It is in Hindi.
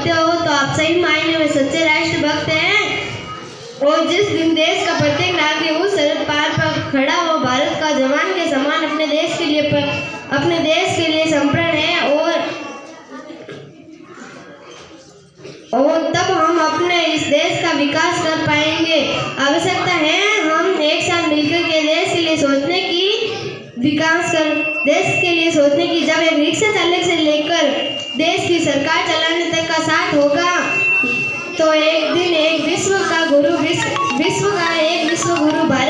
करते हो तो आप सही मायने में सच्चे राष्ट्रभक्त हैं। और जिस दिन देश का प्रत्येक नागरिक उस सरहद पार पर खड़ा हो भारत का जवान के समान अपने देश के लिए समर्पण है और तब हम अपने इस देश का विकास कर पाएंगे। आवश्यकता है हम एक साथ मिलकर के देश के लिए सोचने की जब एक रिक्शा चालक से लेकर देश की सरकार चलाने तक का साथ होगा तो एक दिन एक विश्व गुरु भारत